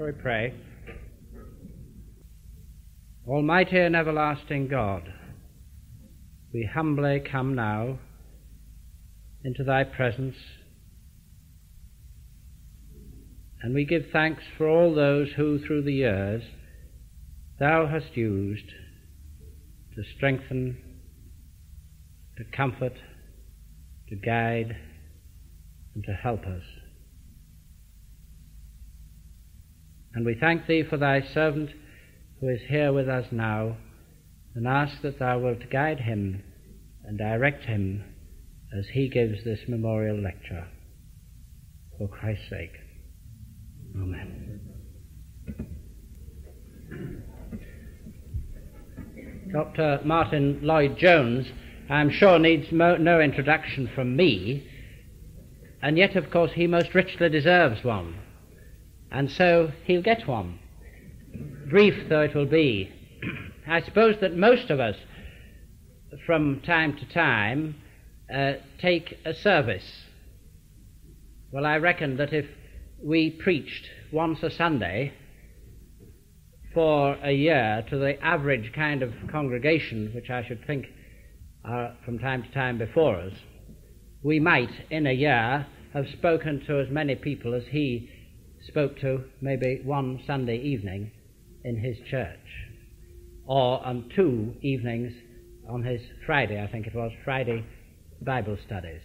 Shall we pray? Almighty and everlasting God, we humbly come now into thy presence, and we give thanks for all those who through the years thou hast used to strengthen, to comfort, to guide, and to help us. And we thank thee for thy servant who is here with us now, and ask that thou wilt guide him and direct him as he gives this memorial lecture. For Christ's sake. Amen. Dr. Martin Lloyd-Jones, I'm sure, needs no introduction from me, and yet, of course, he most richly deserves one. And so he'll get one, brief though it will be. I suppose that most of us, from time to time, take a service. Well, I reckon that if we preached once a Sunday for a year to the average kind of congregation, which I should think are from time to time before us, we might, in a year, have spoken to as many people as he spoke to maybe one Sunday evening in his church, or on 2 evenings on his Friday, I think it was, Friday Bible studies.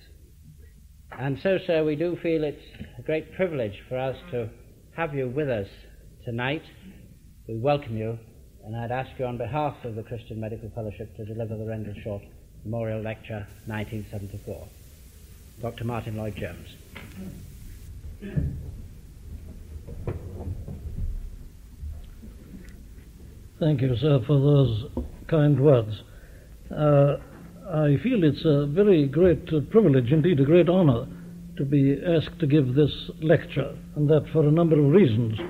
And so, sir, we do feel it's a great privilege for us to have you with us tonight. We welcome you, and I'd ask you on behalf of the Christian Medical Fellowship to deliver the Rendell Short Memorial Lecture 1974. Dr. Martin Lloyd-Jones. Thank you, sir, for those kind words. I feel it's a very great privilege, indeed a great honor, to be asked to give this lecture, and that for a number of reasons.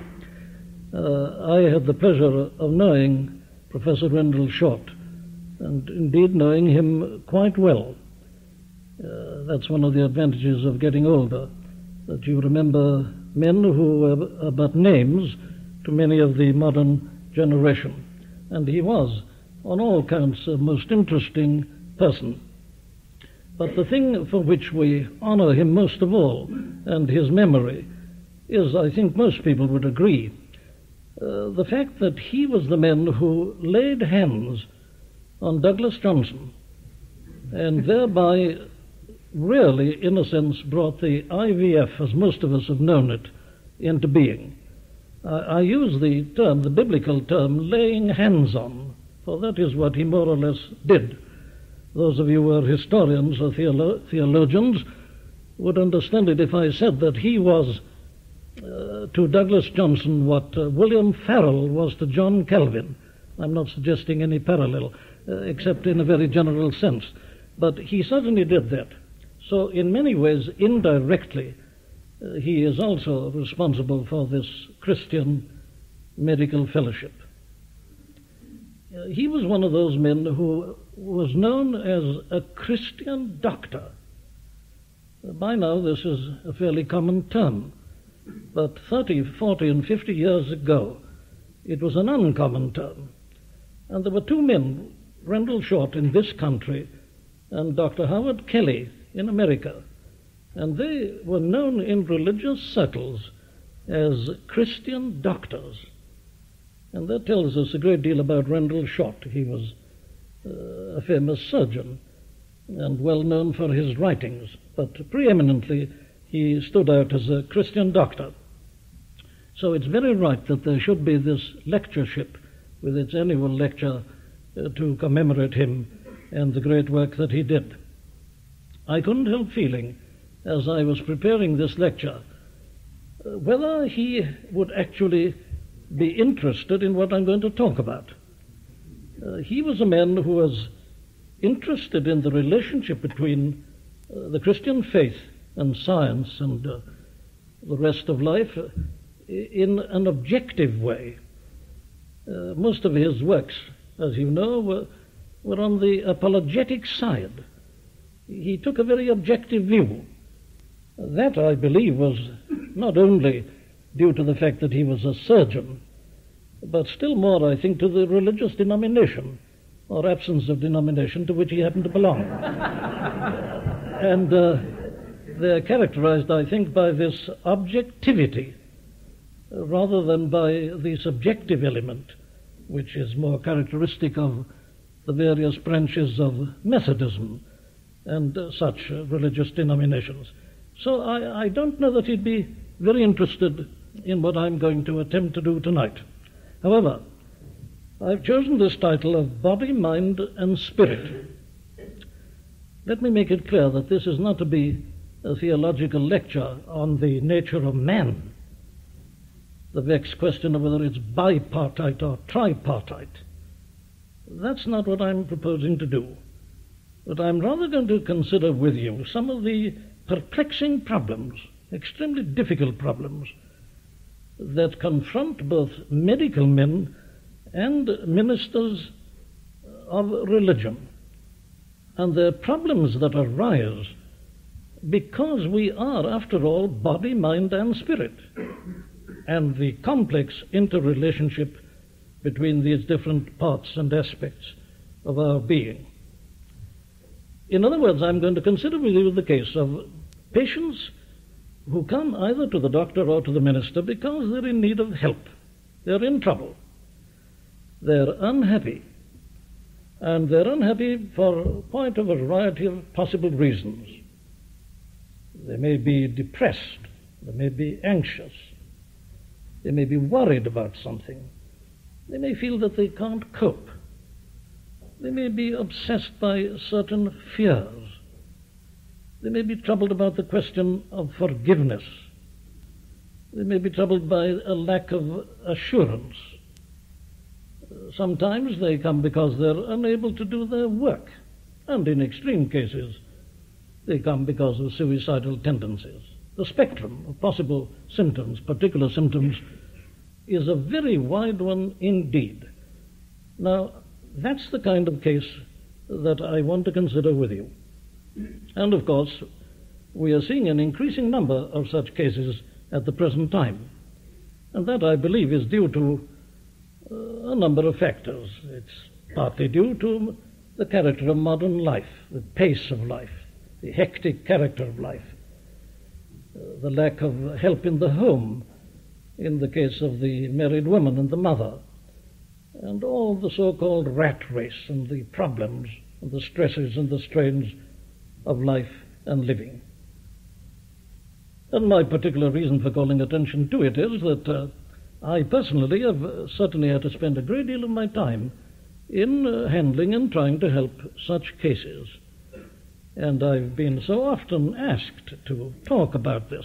I had the pleasure of knowing Professor Rendell Short, and indeed knowing him quite well. That's one of the advantages of getting older, that you remember men who are but names to many of the modern generation. And he was, on all counts, a most interesting person. But the thing for which we honor him most of all, and his memory, is, I think most people would agree, the fact that he was the man who laid hands on Douglas Johnson, and thereby really, in a sense, brought the IVF, as most of us have known it, into being. I use the term, the biblical term, laying hands on, for that is what he more or less did. Those of you who are historians or theologians would understand it if I said that he was to Douglas Johnson what William Farel was to John Calvin. I'm not suggesting any parallel, except in a very general sense. But he certainly did that. So in many ways, indirectly, he is also responsible for this Christian Medical Fellowship. He was one of those men who was known as a Christian doctor. By now this is a fairly common term, but 30, 40 and 50 years ago it was an uncommon term. And there were 2 men, Rendell Short in this country and Dr. Howard Kelly in America, and they were known in religious circles as Christian doctors. And that tells us a great deal about Rendell Short. He was a famous surgeon and well known for his writings, but preeminently he stood out as a Christian doctor. So it's very right that there should be this lectureship with its annual lecture to commemorate him and the great work that he did. I couldn't help feeling, as I was preparing this lecture, whether he would actually be interested in what I'm going to talk about. He was a man who was interested in the relationship between the Christian faith and science and the rest of life in an objective way. Most of his works, as you know, were on the apologetic side. He took a very objective view. That, I believe, was not only due to the fact that he was a surgeon, but still more, I think, to the religious denomination, or absence of denomination, to which he happened to belong. And they're characterized, I think, by this objectivity, rather than by the subjective element, which is more characteristic of the various branches of Methodism and such religious denominations. So I don't know that he'd be very interested in what I'm going to attempt to do tonight. However, I've chosen this title of Body, Mind, and Spirit. Let me make it clear that this is not to be a theological lecture on the nature of man, the vexed question of whether it's bipartite or tripartite. That's not what I'm proposing to do. But I'm rather going to consider with you some of the perplexing problems, extremely difficult problems, that confront both medical men and ministers of religion. And they're problems that arise because we are, after all, body, mind, and spirit, and the complex interrelationship between these different parts and aspects of our being. In other words, I'm going to consider with you the case of patients who come either to the doctor or to the minister because they're in need of help. They're in trouble. They're unhappy. And they're unhappy for quite a variety of possible reasons. They may be depressed. They may be anxious. They may be worried about something. They may feel that they can't cope. They may be obsessed by certain fears. They may be troubled about the question of forgiveness. They may be troubled by a lack of assurance. Sometimes they come because they're unable to do their work, and in extreme cases, they come because of suicidal tendencies. The spectrum of possible symptoms, particular symptoms, is a very wide one indeed. Now, that's the kind of case that I want to consider with you. And of course, we are seeing an increasing number of such cases at the present time. And that, I believe, is due to a number of factors. It's partly due to the character of modern life, the pace of life, the hectic character of life, the lack of help in the home, in the case of the married woman and the mother, and all the so-called rat race and the problems and the stresses and the strains of life and living. And my particular reason for calling attention to it is that I personally have certainly had to spend a great deal of my time in handling and trying to help such cases. And I've been so often asked to talk about this,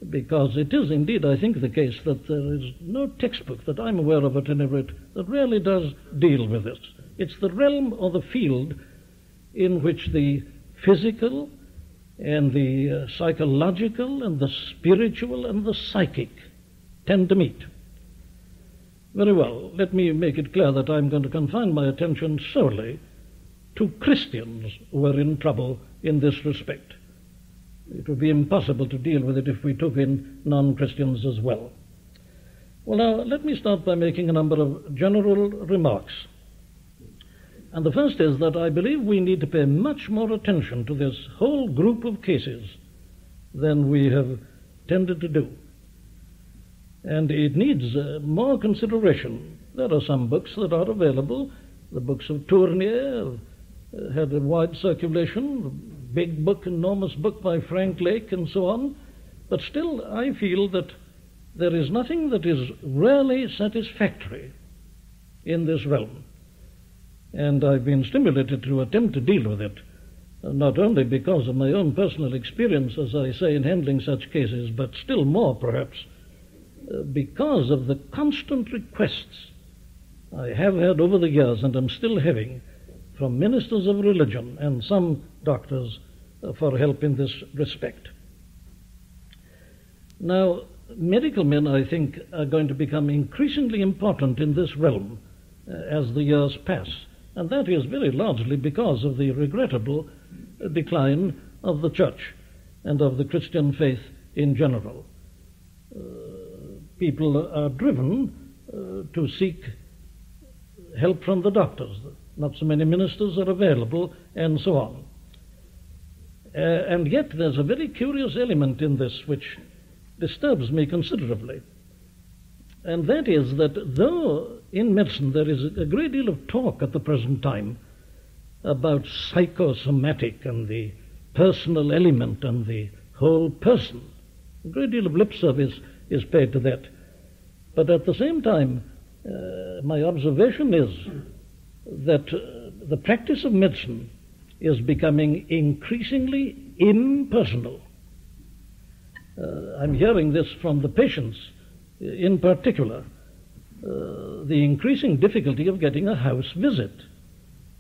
because it is indeed, I think, the case that there is no textbook that I'm aware of at any rate that really does deal with this. It's the realm or the field in which the physical and the psychological and the spiritual and the psychic tend to meet. Very well, let me make it clear that I'm going to confine my attention solely to Christians who are in trouble in this respect. It would be impossible to deal with it if we took in non-Christians as well. Well, now, let me start by making a number of general remarks. And the first is that I believe we need to pay much more attention to this whole group of cases than we have tended to do. And it needs more consideration. There are some books that are available. The books of Tournier had a wide circulation, a big book, enormous book by Frank Lake, and so on. But still, I feel that there is nothing that is really satisfactory in this realm. And I've been stimulated to attempt to deal with it, not only because of my own personal experience, as I say, in handling such cases, but still more, perhaps, because of the constant requests I have had over the years, and am still having, from ministers of religion and some doctors for help in this respect. Now, medical men, I think, are going to become increasingly important in this realm as the years pass, and that is very largely because of the regrettable decline of the church and of the Christian faith in general. people are driven to seek help from the doctors. Not so many ministers are available, and so on. And yet there's a very curious element in this which disturbs me considerably. And that is that though in medicine there is a great deal of talk at the present time about psychosomatic and the personal element and the whole person, a great deal of lip service is paid to that. But at the same time, my observation is that the practice of medicine is becoming increasingly impersonal. I'm hearing this from the patients in particular, the increasing difficulty of getting a house visit,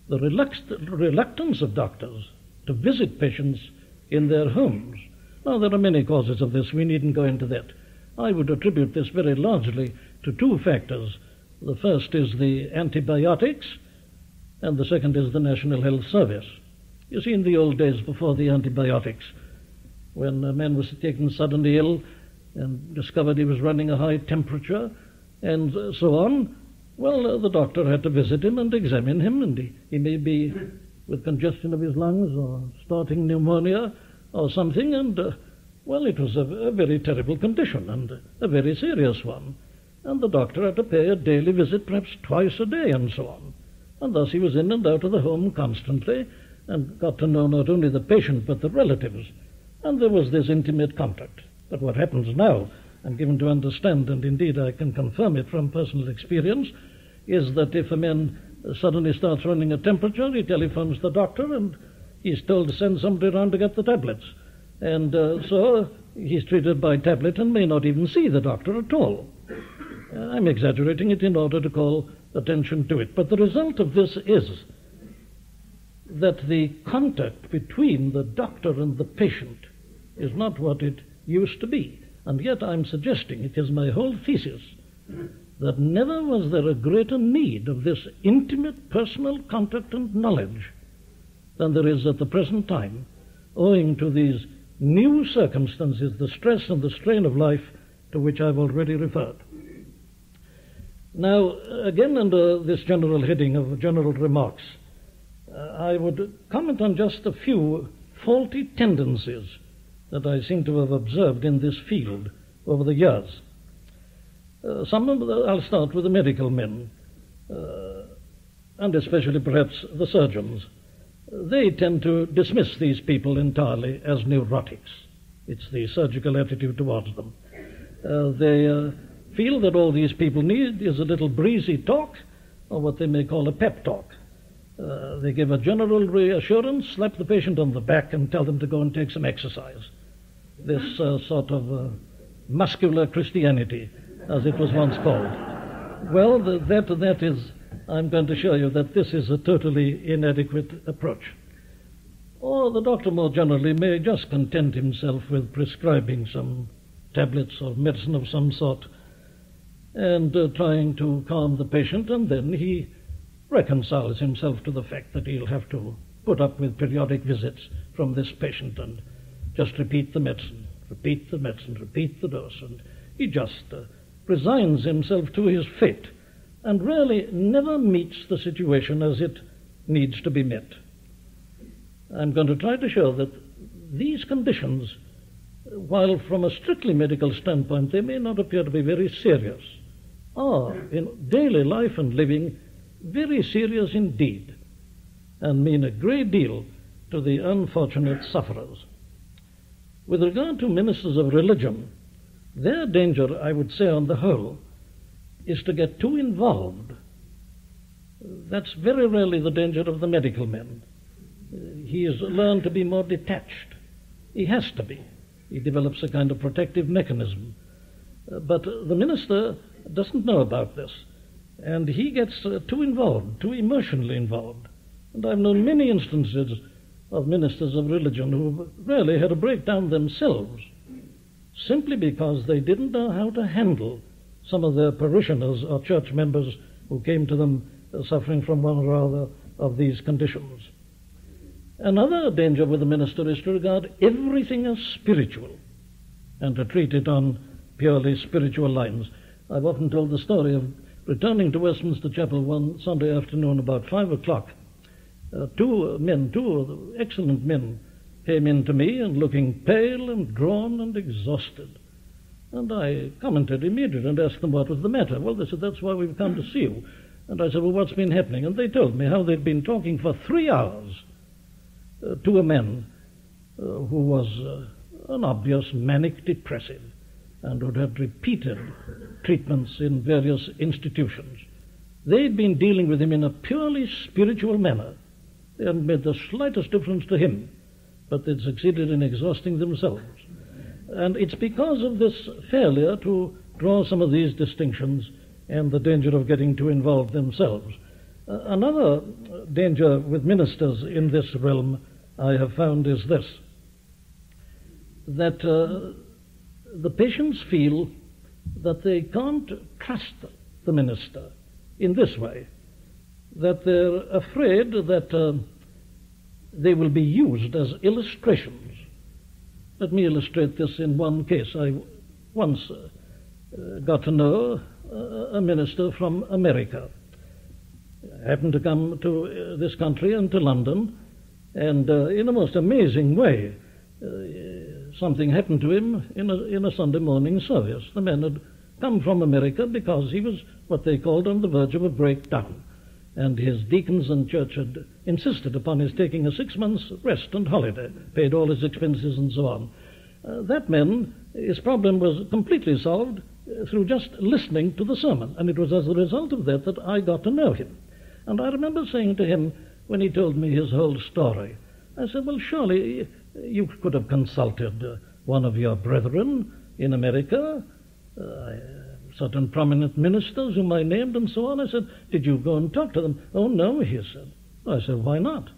the reluctance of doctors to visit patients in their homes. Now, there are many causes of this. We needn't go into that. I would attribute this very largely to two factors. The first is the antibiotics, and the second is the National Health Service. You see, in the old days before the antibiotics, when a man was taken suddenly ill and discovered he was running a high temperature and so on, well, the doctor had to visit him and examine him, and he may be with congestion of his lungs or starting pneumonia or something, and, well, it was a very terrible condition and a very serious one. And the doctor had to pay a daily visit, perhaps twice a day, and so on. And thus he was in and out of the home constantly and got to know not only the patient but the relatives. And there was this intimate contact. But what happens now, I'm given to understand, and indeed I can confirm it from personal experience, is that if a man suddenly starts running a temperature, he telephones the doctor and he's told to send somebody around to get the tablets. And so he's treated by tablet and may not even see the doctor at all. I'm exaggerating it in order to call attention to it. But the result of this is that the contact between the doctor and the patient is not what it used to be. And yet I'm suggesting, it is my whole thesis, that never was there a greater need of this intimate personal contact and knowledge than there is at the present time, owing to these new circumstances, the stress and the strain of life to which I've already referred. Now, again, under this general heading of general remarks, I would comment on just a few faulty tendencies that I seem to have observed in this field over the years. I'll start with the medical men, and especially perhaps the surgeons. They tend to dismiss these people entirely as neurotics. It's the surgical attitude towards them. They feel that all these people need is a little breezy talk, or what they may call a pep talk. They give a general reassurance, slap the patient on the back, and tell them to go and take some exercise. This sort of muscular Christianity, as it was once called. Well, that is, I'm going to show you that this is a totally inadequate approach. Or the doctor more generally may just content himself with prescribing some tablets or medicine of some sort and trying to calm the patient, and then he reconciles himself to the fact that he'll have to put up with periodic visits from this patient and just repeat the medicine, repeat the dose, and he just resigns himself to his fate and really never meets the situation as it needs to be met. I'm going to try to show that these conditions, while from a strictly medical standpoint they may not appear to be very serious, are in daily life and living very serious indeed, and mean a great deal to the unfortunate sufferers. With regard to ministers of religion, their danger, I would say on the whole, is to get too involved. That's very rarely the danger of the medical men. He has learned to be more detached. He has to be. He develops a kind of protective mechanism. But the minister doesn't know about this, and he gets too involved, too emotionally involved. And I've known many instances of ministers of religion who really had to break down themselves simply because they didn't know how to handle some of their parishioners or church members who came to them suffering from one or other of these conditions. Another danger with the minister is to regard everything as spiritual and to treat it on purely spiritual lines. I've often told the story of returning to Westminster Chapel one Sunday afternoon about 5 o'clock. Two excellent men, came in to me and looking pale and drawn and exhausted. And I commented immediately and asked them what was the matter. Well, they said, "That's why we've come to see you." And I said, "Well, what's been happening?" And they told me how they'd been talking for 3 hours to a man who was an obvious manic depressive and who'd had repeated treatments in various institutions. They'd been dealing with him in a purely spiritual manner. They hadn't made the slightest difference to him, but they'd succeeded in exhausting themselves. And it's because of this failure to draw some of these distinctions and the danger of getting too involved themselves. Another danger with ministers in this realm I have found is this, that the patients feel that they can't trust the minister in this way, that they're afraid that they will be used as illustrations. Let me illustrate this in one case. I once got to know a minister from America. I happened to come to this country and to London, and in a most amazing way, something happened to him in a Sunday morning service. The man had come from America because he was what they called on the verge of a breakdown, and his deacons and church had insisted upon his taking a 6 months rest and holiday, paid all his expenses and so on. That man, his problem was completely solved through just listening to the sermon, and it was as a result of that that I got to know him. And I remember saying to him, when he told me his whole story, I said, "Well, surely you could have consulted one of your brethren in America, certain prominent ministers whom I named and so on." I said, "Did you go and talk to them?" "Oh, no," he said. I said, "Why not?"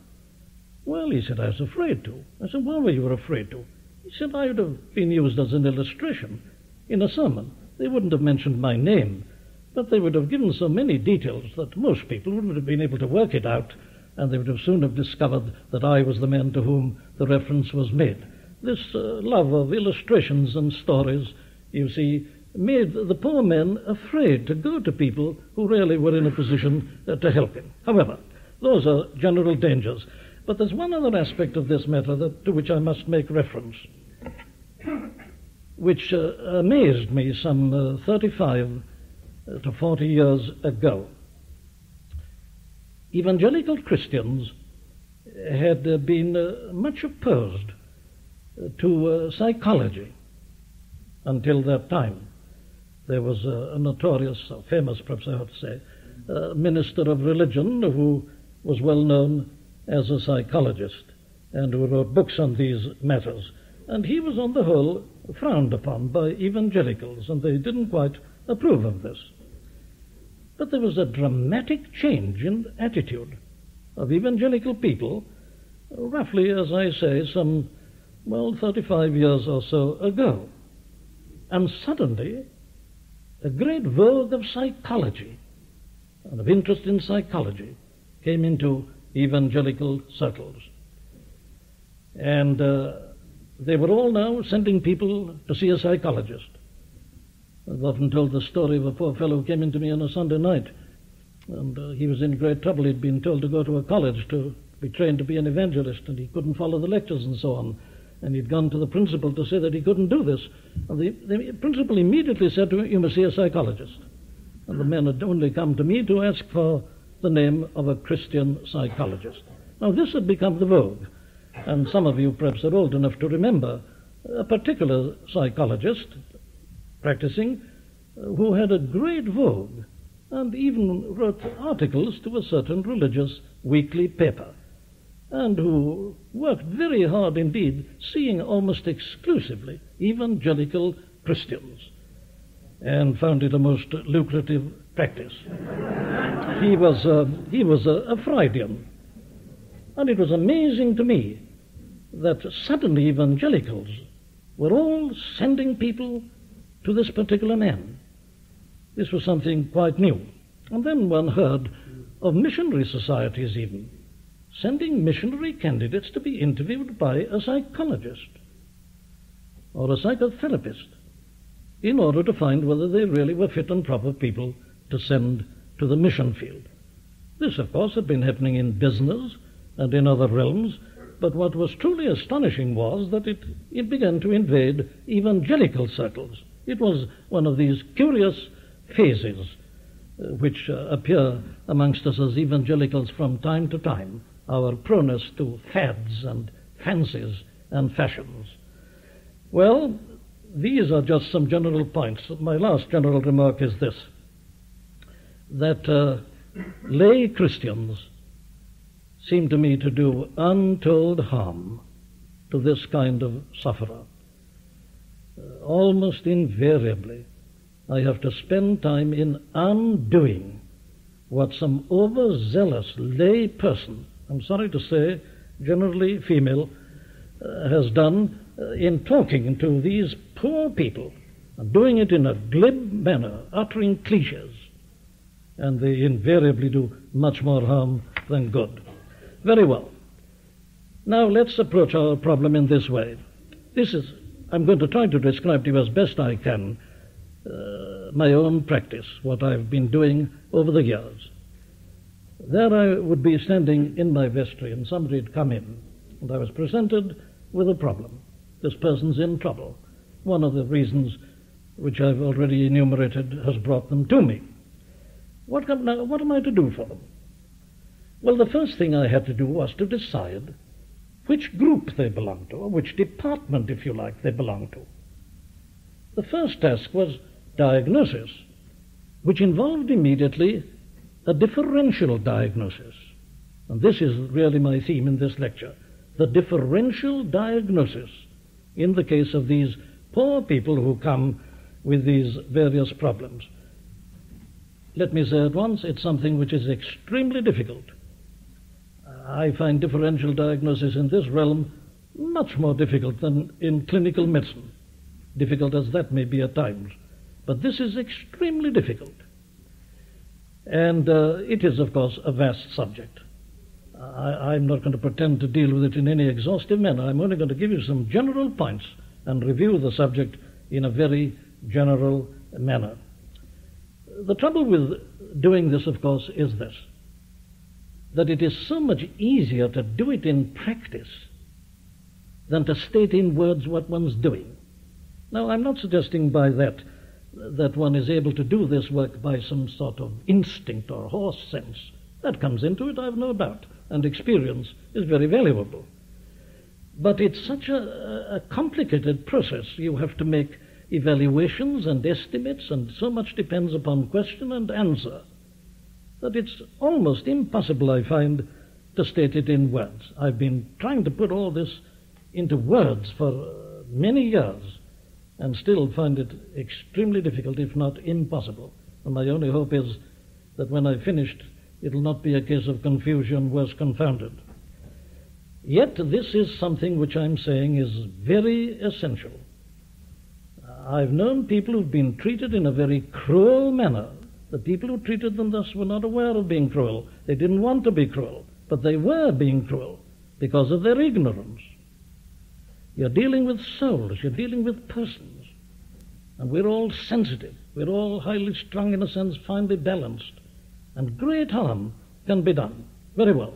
"Well," he said, "I was afraid to." I said, "Why were you afraid to?" He said, "I would have been used as an illustration in a sermon. They wouldn't have mentioned my name, but they would have given so many details that most people wouldn't have been able to work it out, and they would have soon have discovered that I was the man to whom the reference was made." This love of illustrations and stories, you see, made the poor man afraid to go to people who really were in a position to help him. However, those are general dangers. But there's one other aspect of this matter to which I must make reference, which amazed me some 35 to 40 years ago. Evangelical Christians had been much opposed to psychology until that time. There was a notorious, or famous perhaps I ought to say, minister of religion who was well known as a psychologist and who wrote books on these matters. And he was on the whole frowned upon by evangelicals, and they didn't quite approve of this. But there was a dramatic change in attitude of evangelical people, roughly, as I say, some, 35 years or so ago. And suddenly, a great vogue of psychology and of interest in psychology came into evangelical circles. And they were all now sending people to see a psychologist. I've often told the story of a poor fellow who came into me on a Sunday night, and he was in great trouble. He'd been told to go to a college to be trained to be an evangelist, and he couldn't follow the lectures and so on. And he'd gone to the principal to say that he couldn't do this. And the principal immediately said to him, "You must see a psychologist." And the man had only come to me to ask for the name of a Christian psychologist. Now, this had become the vogue, and some of you perhaps are old enough to remember a particular psychologist practicing who had a great vogue and even wrote articles to a certain religious weekly paper, and who worked very hard indeed, seeing almost exclusively evangelical Christians, and found it a most lucrative practice. He was a Freudian, and it was amazing to me that suddenly evangelicals were all sending people to this particular man. This was something quite new. And then one heard of missionary societies even sending missionary candidates to be interviewed by a psychologist or a psychotherapist. in order to find whether they really were fit and proper people to send to the mission field. This, of course, had been happening in business and in other realms, but what was truly astonishing was that it began to invade evangelical circles. It was one of these curious phases which appear amongst us as evangelicals from time to time, our proneness to fads and fancies and fashions. Well, these are just some general points. My last general remark is this, that lay Christians seem to me to do untold harm to this kind of sufferer. Almost invariably, I have to spend time in undoing what some overzealous lay person, I'm sorry to say, generally female, has done in talking to these poor people, and doing it in a glib manner, uttering cliches, and they invariably do much more harm than good. Very well. Now let's approach our problem in this way. I'm going to try to describe to you as best I can my own practice, what I've been doing over the years. There I would be standing in my vestry, and somebody had come in, and I was presented with a problem. This person's in trouble. One of the reasons which I've already enumerated has brought them to me. What am I to do for them? Well, the first thing I had to do was to decide which group they belong to, or which department, if you like, they belong to. The first task was diagnosis, which involved immediately a differential diagnosis. And this is really my theme in this lecture, the differential diagnosis in the case of these poor people who come with these various problems. Let me say at once, it's something which is extremely difficult. I find differential diagnosis in this realm much more difficult than in clinical medicine, difficult as that may be at times. But this is extremely difficult. And it is, of course, a vast subject. I'm not going to pretend to deal with it in any exhaustive manner. I'm only going to give you some general points and review the subject in a very general manner. The trouble with doing this, of course, is this, that it is so much easier to do it in practice than to state in words what one's doing. Now, I'm not suggesting by that one is able to do this work by some sort of instinct or horse sense. That comes into it, I've no doubt, and experience is very valuable. But it's such a complicated process. You have to make evaluations and estimates, and so much depends upon question and answer, that it's almost impossible, I find, to state it in words. I've been trying to put all this into words for many years, and still find it extremely difficult, if not impossible. And my only hope is that when I've finished, it'll not be a case of confusion, worse confounded. Yet this is something which I'm saying is very essential. I've known people who've been treated in a very cruel manner. The people who treated them thus were not aware of being cruel. They didn't want to be cruel, but they were being cruel because of their ignorance. You're dealing with souls, you're dealing with persons, and we're all sensitive, we're all highly strung, in a sense, finely balanced, and great harm can be done. Very well.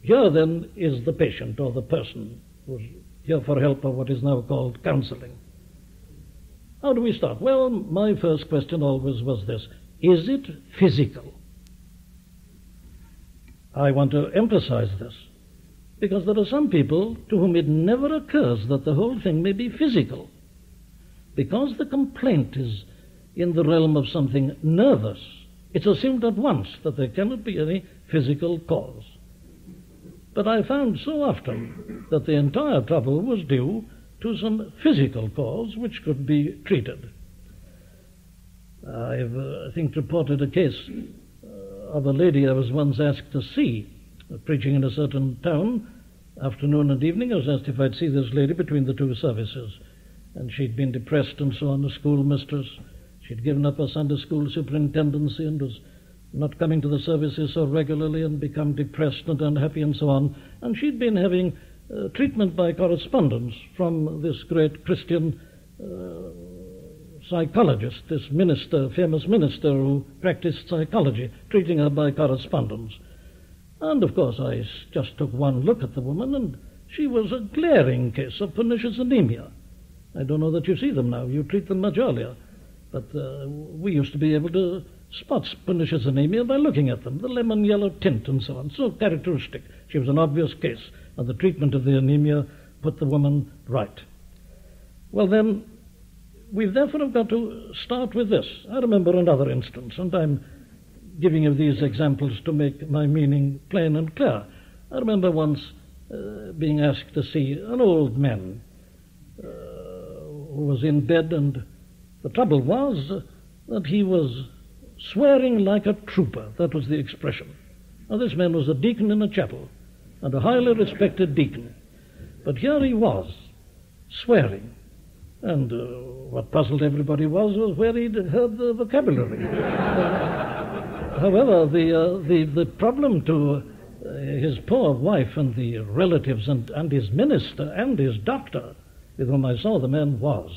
Here then is the patient or the person who's here for help, or what is now called counseling. How do we start? Well, my first question always was this: is it physical? I want to emphasize this, because there are some people to whom it never occurs that the whole thing may be physical. Because the complaint is in the realm of something nervous, it's assumed at once that there cannot be any physical cause. But I found so often that the entire trouble was due to some physical cause which could be treated. I've, I think, reported a case of a lady I was once asked to see, preaching in a certain town, afternoon and evening. I was asked if I'd see this lady between the two services. And she'd been depressed and so on, a schoolmistress. She'd given up her Sunday school superintendency and was not coming to the services so regularly, and become depressed and unhappy and so on. And she'd been having treatment by correspondence from this great Christian psychologist, this minister, famous minister who practiced psychology, treating her by correspondence. And, of course, I just took one look at the woman, and she was a glaring case of pernicious anemia. I don't know that you see them now. You treat them much earlier. But we used to be able to spot pernicious anemia by looking at them, the lemon-yellow tint and so on. So characteristic. She was an obvious case, and the treatment of the anemia put the woman right. Well, then, we therefore have got to start with this. I remember another instance, and I'm giving you these examples to make my meaning plain and clear. I remember once being asked to see an old man who was in bed, and the trouble was that he was swearing like a trooper. That was the expression. Now, this man was a deacon in a chapel, and a highly respected deacon. But here he was, swearing. And what puzzled everybody was where he'd heard the vocabulary. However, the problem to his poor wife and the relatives and his minister and his doctor, with whom I saw the man, was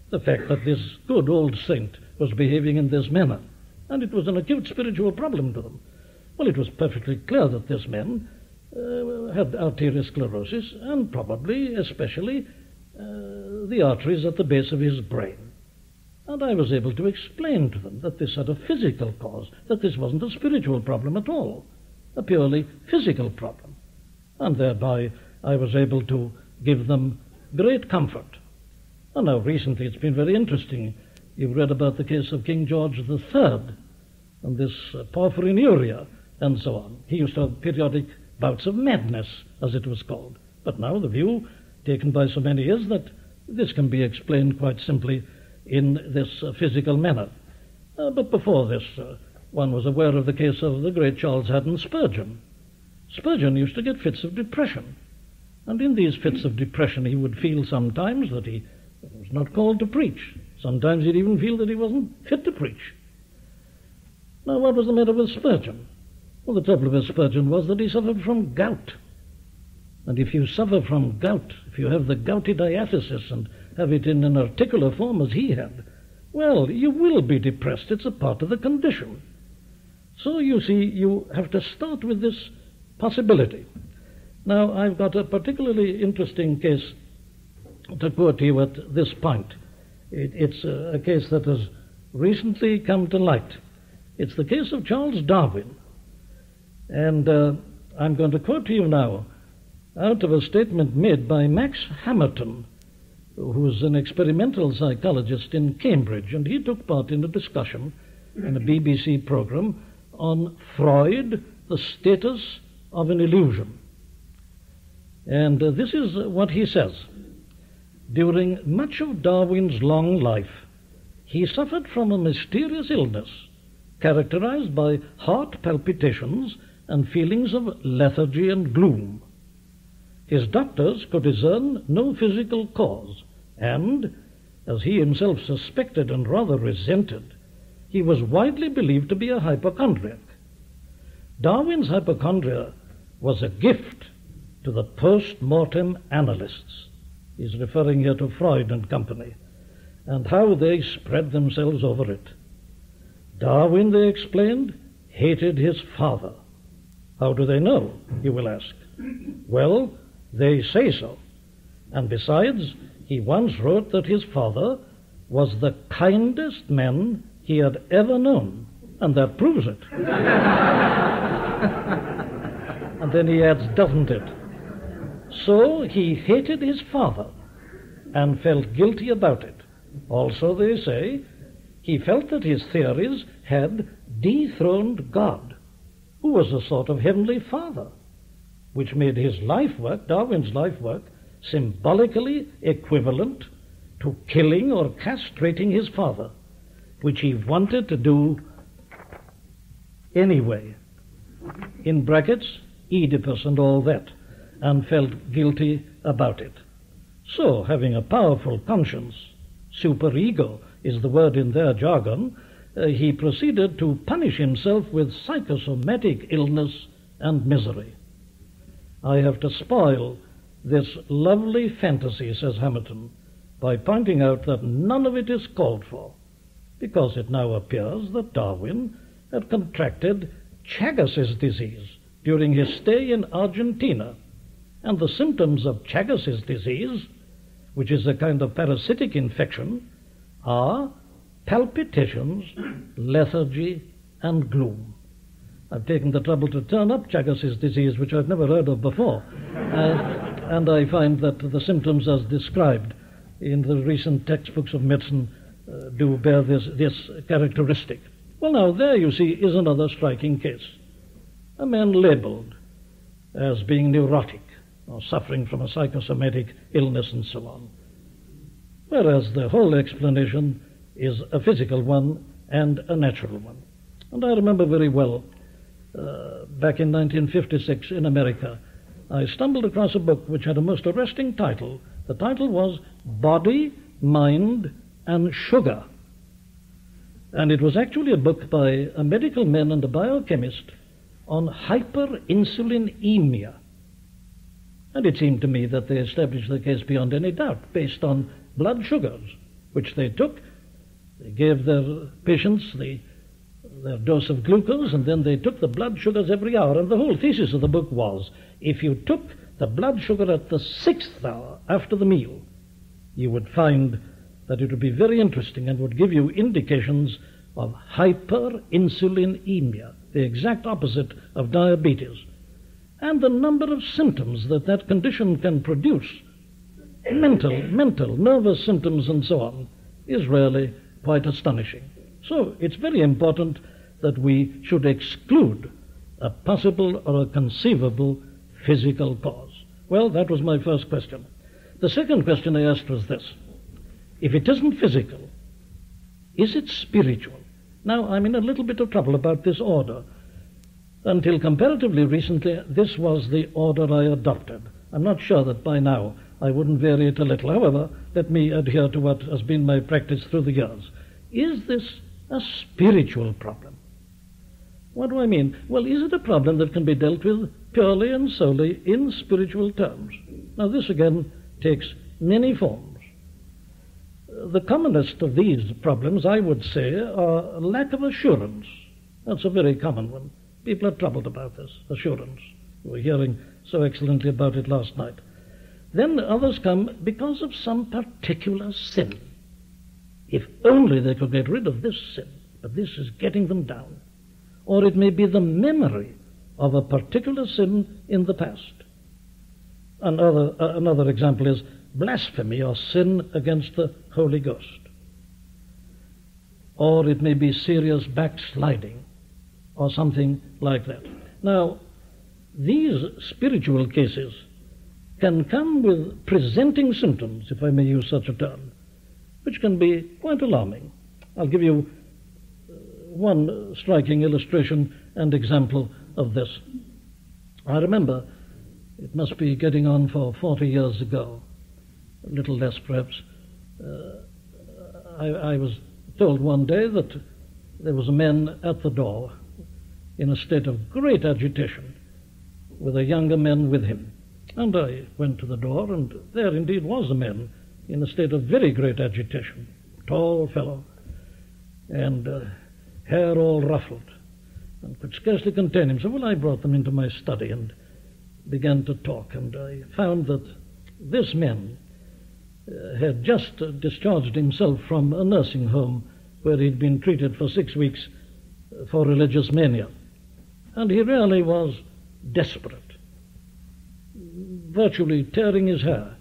the fact that this good old saint was behaving in this manner. And it was an acute spiritual problem to them. Well, it was perfectly clear that this man had arteriosclerosis, and probably, especially, the arteries at the base of his brain. And I was able to explain to them that this had a physical cause, that this wasn't a spiritual problem at all, a purely physical problem. And thereby I was able to give them great comfort. And now recently it's been very interesting. You've read about the case of King George III and this porphyrinuria and so on. He used to have periodic bouts of madness, as it was called. But now the view taken by so many is that this can be explained quite simply in this physical manner. But before this, one was aware of the case of the great Charles Haddon Spurgeon. Spurgeon used to get fits of depression, and in these fits of depression he would feel sometimes that he was not called to preach. Sometimes he'd even feel that he wasn't fit to preach. Now, what was the matter with Spurgeon? Well, the trouble with Spurgeon was that he suffered from gout. And if you suffer from gout, if you have the gouty diathesis and have it in an articular form as he had, well, you will be depressed. It's a part of the condition. So, you see, you have to start with this possibility. Now, I've got a particularly interesting case to quote to you at this point. It's a case that has recently come to light. It's the case of Charles Darwin. And I'm going to quote to you now out of a statement made by Max Hamerton, who's an experimental psychologist in Cambridge, and he took part in a discussion in a BBC program on Freud, the status of an illusion. And this is what he says. During much of Darwin's long life, he suffered from a mysterious illness characterized by heart palpitations and feelings of lethargy and gloom. His doctors could discern no physical cause, and, as he himself suspected and rather resented, he was widely believed to be a hypochondriac. Darwin's hypochondria was a gift to the post-mortem analysts. He's referring here to Freud and company, and how they spread themselves over it. Darwin, they explained, hated his father. How do they know, you will ask? Well, they say so. And besides, he once wrote that his father was the kindest man he had ever known, and that proves it. And then he adds, doesn't it? So he hated his father and felt guilty about it. Also, they say, he felt that his theories had dethroned God, who was a sort of heavenly father, which made his life work, Darwin's life work, symbolically equivalent to killing or castrating his father, which he wanted to do anyway. In brackets, Oedipus and all that, and felt guilty about it. So, having a powerful conscience, superego is the word in their jargon, he proceeded to punish himself with psychosomatic illness and misery. I have to spoil this lovely fantasy, says Hamilton, by pointing out that none of it is called for, because it now appears that Darwin had contracted Chagas's disease during his stay in Argentina, and the symptoms of Chagas's disease, which is a kind of parasitic infection, are palpitations, lethargy, and gloom. I've taken the trouble to turn up Chagas's disease, which I've never heard of before, and I find that the symptoms as described in the recent textbooks of medicine do bear this characteristic. Well, now, there you see is another striking case. A man labeled as being neurotic or suffering from a psychosomatic illness and so on, whereas the whole explanation is a physical one and a natural one. And I remember very well, back in 1956 in America, I stumbled across a book which had a most arresting title. The title was Body, Mind, and Sugar. And it was actually a book by a medical man and a biochemist on hyperinsulinemia. And it seemed to me that they established the case beyond any doubt, based on blood sugars, which they took. They gave their patients their dose of glucose, and then they took the blood sugars every hour. And the whole thesis of the book was, if you took the blood sugar at the 6th hour after the meal, you would find that it would be very interesting and would give you indications of hyperinsulinemia, the exact opposite of diabetes. And the number of symptoms that condition can produce, mental, nervous symptoms and so on, is really quite astonishing. So it's very important that we should exclude a possible or a conceivable physical cause. Well, that was my first question. The second question I asked was this: if it isn't physical, is it spiritual? Now, I'm in a little bit of trouble about this order. Until comparatively recently, this was the order I adopted. I'm not sure that by now I wouldn't vary it a little. However, let me adhere to what has been my practice through the years. Is this a spiritual problem? What do I mean? Well, is it a problem that can be dealt with purely and solely in spiritual terms? Now, this again takes many forms. The commonest of these problems, I would say, are lack of assurance. That's a very common one. People are troubled about this, assurance. We were hearing so excellently about it last night. Then others come because of some particular sin. If only they could get rid of this sin, but this is getting them down. Or it may be the memory of a particular sin in the past. Another example is blasphemy or sin against the Holy Ghost. Or it may be serious backsliding or something like that. Now, these spiritual cases can come with presenting symptoms, if I may use such a term, which can be quite alarming. I'll give you one striking illustration and example of this. I remember, it must be getting on for 40 years ago, a little less perhaps, I was told one day that there was a man at the door in a state of great agitation with a younger man with him. And I went to the door, and there indeed was a man in a state of very great agitation, tall fellow, and hair all ruffled, and could scarcely contain himself. Well, I brought them into my study and began to talk, and I found that this man had just discharged himself from a nursing home where he'd been treated for 6 weeks for religious mania. And he really was desperate, virtually tearing his hair.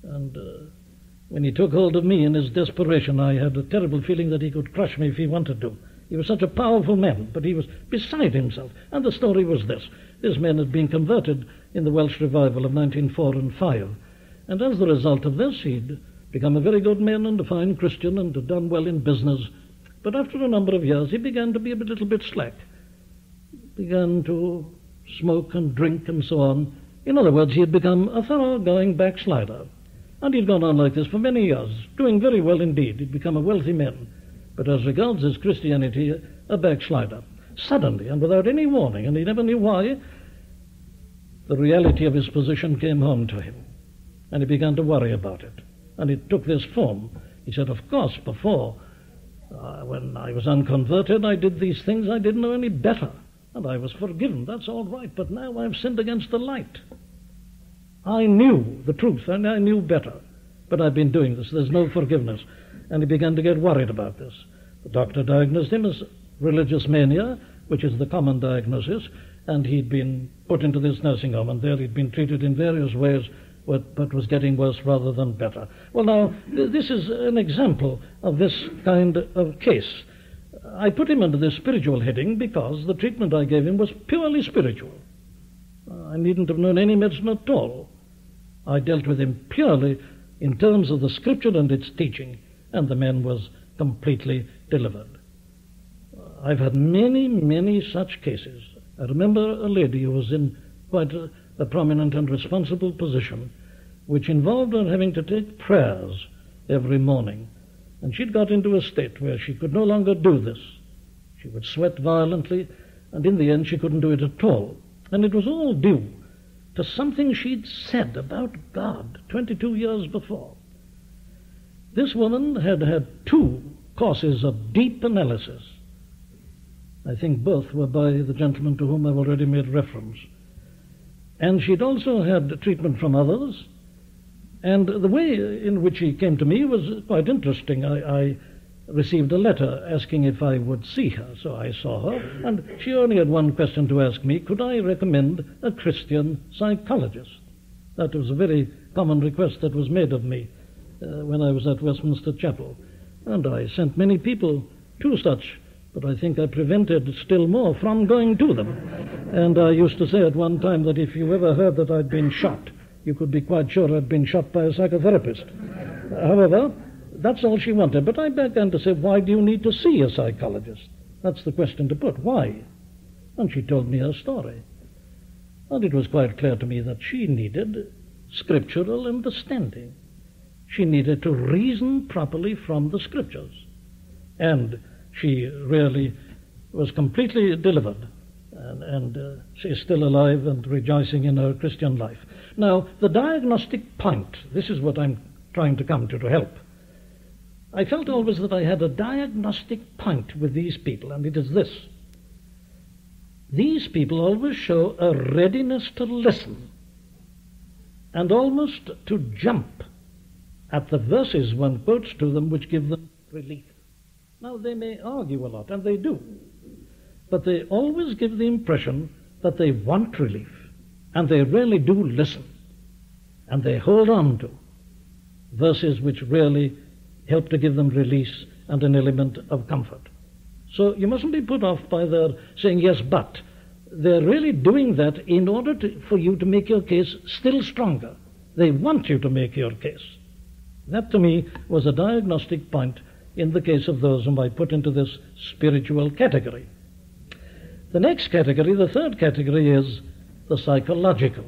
And when he took hold of me in his desperation, I had a terrible feeling that he could crush me if he wanted to. He was such a powerful man, but he was beside himself. And the story was this. This man had been converted in the Welsh revival of 1904 and 5. And as the result of this, he'd become a very good man and a fine Christian and had done well in business. But after a number of years, he began to be a little bit slack. Began to smoke and drink and so on. In other words, he had become a thoroughgoing backslider. And he'd gone on like this for many years, doing very well indeed. He'd become a wealthy man. But as regards his Christianity, a backslider. Suddenly, and without any warning, and he never knew why, the reality of his position came home to him. And he began to worry about it. And it took this form. He said, of course, before, when I was unconverted, I did these things. I didn't know any better. And I was forgiven. That's all right. But now I've sinned against the light. I knew the truth, and I knew better. But I've been doing this. There's no forgiveness. And he began to get worried about this. The doctor diagnosed him as religious mania, which is the common diagnosis, and he'd been put into this nursing home, and there he'd been treated in various ways, but was getting worse rather than better. Well, now, this is an example of this kind of case. I put him under the spiritual heading because the treatment I gave him was purely spiritual. I needn't have known any medicine at all. I dealt with him purely in terms of the Scripture and its teaching, and the man was completely delivered. I've had many, many such cases. I remember a lady who was in quite a prominent and responsible position, which involved her having to take prayers every morning. And she'd got into a state where she could no longer do this. She would sweat violently, and in the end she couldn't do it at all. And it was all due to something she'd said about God 22 years before. This woman had had 2 courses of deep analysis. I think both were by the gentleman to whom I've already made reference. And she'd also had treatment from others. And the way in which she came to me was quite interesting. I received a letter asking if I would see her. So I saw her, and she only had one question to ask me: could I recommend a Christian psychologist? That was a very common request that was made of me when I was at Westminster Chapel. And I sent many people to such, but I think I prevented still more from going to them. And I used to say at one time that if you ever heard that I'd been shot, you could be quite sure I'd been shot by a psychotherapist. However, that's all she wanted. But I began to say, why do you need to see a psychologist? That's the question to put. Why? And she told me her story. And it was quite clear to me that she needed scriptural understanding. She needed to reason properly from the Scriptures. And she really was completely delivered. And she's still alive and rejoicing in her Christian life. Now, the diagnostic point, this is what I'm trying to come to help. I felt always that I had a diagnostic point with these people, and it is this. These people always show a readiness to listen and almost to jump at the verses one quotes to them which give them relief. Now, they may argue a lot, and they do, but they always give the impression that they want relief, and they really do listen, and they hold on to verses which really help to give them release and an element of comfort. So you mustn't be put off by their saying, yes, but. They're really doing that in order for you to make your case still stronger. They want you to make your case. That, to me, was a diagnostic point in the case of those whom I put into this spiritual category. The next category, the third category, is the psychological.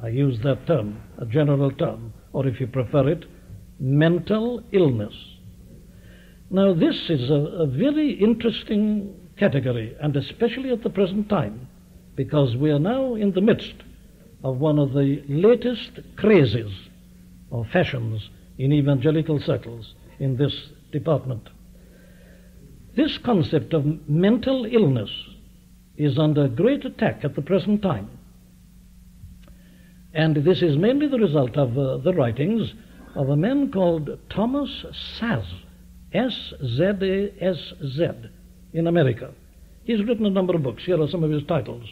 I use that term, a general term, or if you prefer it, mental illness. Now, this is a very interesting category, and especially at the present time, because we are now in the midst of one of the latest crazes or fashions in evangelical circles in this department. This concept of mental illness is under great attack at the present time. And this is mainly the result of the writings of a man called Thomas Szasz, S-Z-A-S-Z, in America. He's written a number of books. Here are some of his titles.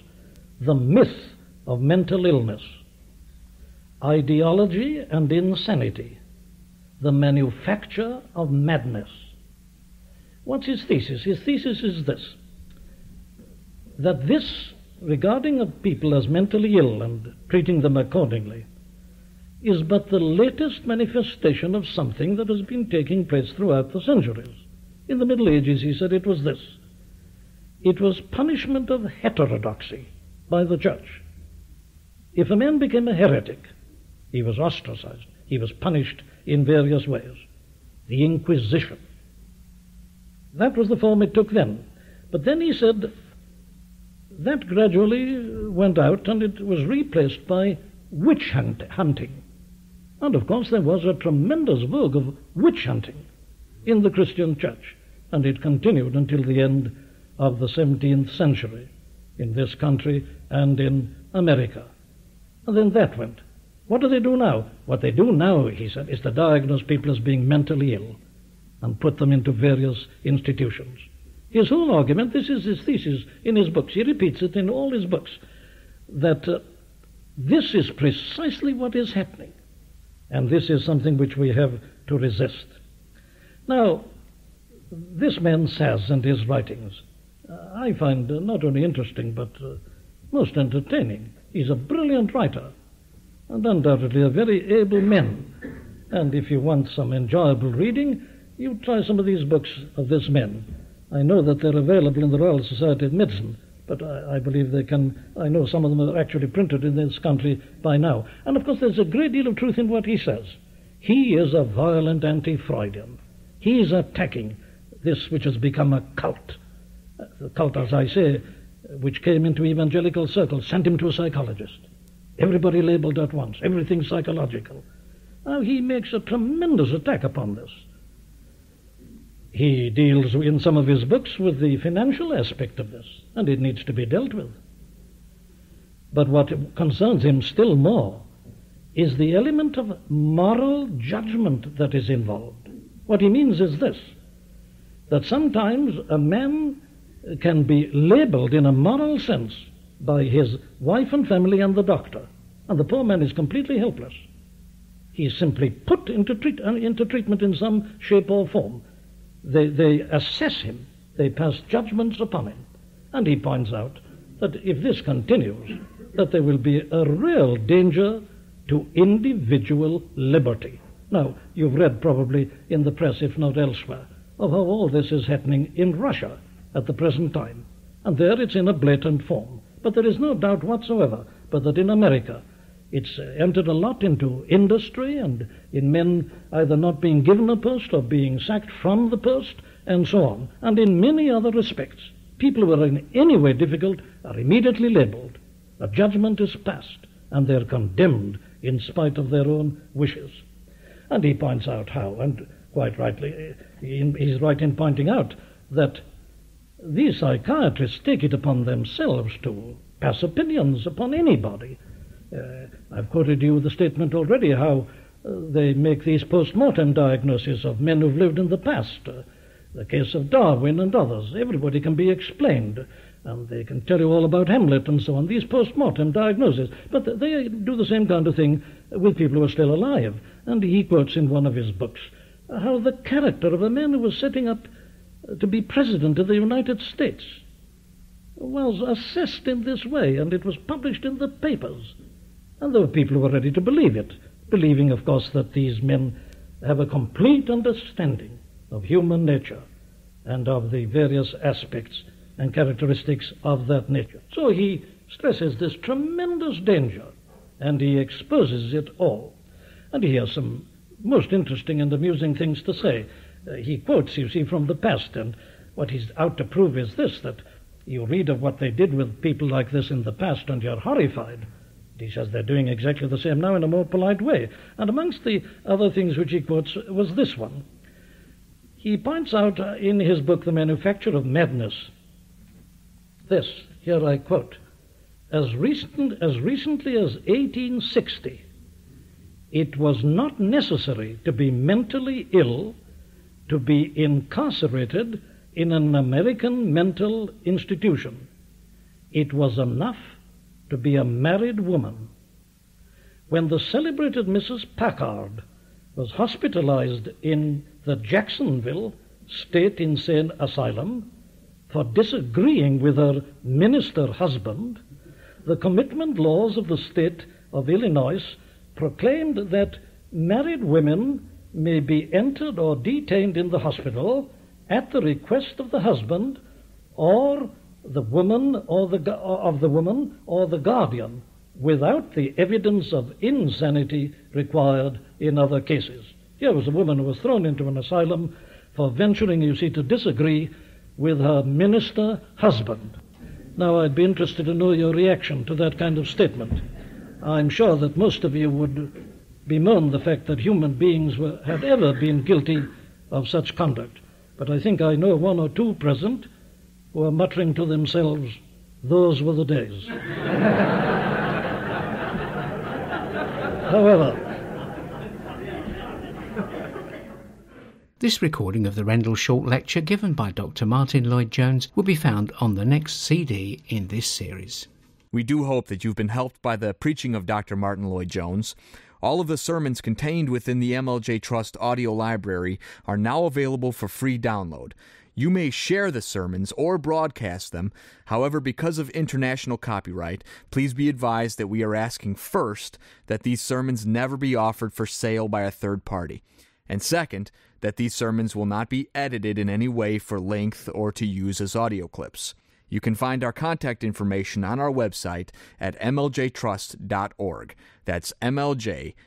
The Myth of Mental Illness, Ideology and Insanity, The Manufacture of Madness. What's his thesis? His thesis is this, that this, regarding of people as mentally ill and treating them accordingly, is but the latest manifestation of something that has been taking place throughout the centuries. In the Middle Ages, he said, it was this. It was punishment of heterodoxy by the church. If a man became a heretic, he was ostracized. He was punished in various ways. The Inquisition. That was the form it took then. But then he said that gradually went out, and it was replaced by witch hunting. And, of course, there was a tremendous vogue of witch hunting in the Christian church, and it continued until the end of the 17th century in this country and in America. And then that went. What do they do now? What they do now, he said, is to diagnose people as being mentally ill and put them into various institutions. His whole argument, this is his thesis in his books, he repeats it in all his books, that this is precisely what is happening, and this is something which we have to resist. Now, this man says in his writings, I find not only interesting but most entertaining. He's a brilliant writer and undoubtedly a very able man. And if you want some enjoyable reading, you try some of these books of this man. I know that they're available in the Royal Society of Medicine, but I believe they can, I know some of them are actually printed in this country by now. And of course there's a great deal of truth in what he says. He is a violent anti-Freudian. He is attacking this which has become a cult. The cult, as I say, which came into evangelical circles, sent him to a psychologist. Everybody labeled at once, everything psychological. Now he makes a tremendous attack upon this. He deals in some of his books with the financial aspect of this, and it needs to be dealt with. But what concerns him still more is the element of moral judgment that is involved. What he means is this, that sometimes a man can be labeled in a moral sense by his wife and family and the doctor, and the poor man is completely helpless. He is simply put into treatment in some shape or form. They assess him, they pass judgments upon him, and he points out that if this continues, that there will be a real danger to individual liberty. Now, you've read probably in the press, if not elsewhere, of how all this is happening in Russia at the present time. And there it's in a blatant form. But there is no doubt whatsoever but that in America it's entered a lot into industry and in men either not being given a post or being sacked from the post and so on. And in many other respects, people who are in any way difficult are immediately labeled. A judgment is passed and they're condemned in spite of their own wishes. And he points out how, and quite rightly, he's right in pointing out that these psychiatrists take it upon themselves to pass opinions upon anybody. I've quoted you the statement already how they make these post-mortem diagnoses of men who've lived in the past. The case of Darwin and others. Everybody can be explained, and they can tell you all about Hamlet and so on, these post-mortem diagnoses. But they do the same kind of thing with people who are still alive. And he quotes in one of his books how the character of a man who was setting up to be president of the United States was assessed in this way, and it was published in the papers. And there were people who were ready to believe it, believing, of course, that these men have a complete understanding of human nature and of the various aspects and characteristics of that nature. So he stresses this tremendous danger, and he exposes it all. And he has some most interesting and amusing things to say. He quotes, you see, from the past, and what he's out to prove is this, that you read of what they did with people like this in the past, and you're horrified. He says they're doing exactly the same now in a more polite way. And amongst the other things which he quotes was this one. He points out in his book, The Manufacture of Madness, this, here I quote, as recently as 1860, it was not necessary to be mentally ill to be incarcerated in an American mental institution. It was enough to be a married woman. When the celebrated Mrs. Packard was hospitalized in the Jacksonville State Insane Asylum for disagreeing with her minister husband, the commitment laws of the state of Illinois proclaimed that married women may be entered or detained in the hospital at the request of the husband or the woman or the woman or the guardian, without the evidence of insanity required in other cases. Here was a woman who was thrown into an asylum for venturing, you see, to disagree with her minister husband. Now, I'd be interested to know your reaction to that kind of statement. I'm sure that most of you would bemoan the fact that human beings had ever been guilty of such conduct. But I think I know one or two present who are muttering to themselves, "Those were the days." However, this recording of the Rendell Short lecture given by Dr. Martin Lloyd-Jones will be found on the next CD in this series. We do hope that you've been helped by the preaching of Dr. Martin Lloyd-Jones. All of the sermons contained within the MLJ Trust audio library are now available for free download. You may share the sermons or broadcast them. However, because of international copyright, please be advised that we are asking first that these sermons never be offered for sale by a third party. And second, that these sermons will not be edited in any way for length or to use as audio clips. You can find our contact information on our website at mljtrust.org. That's mljtrust.org.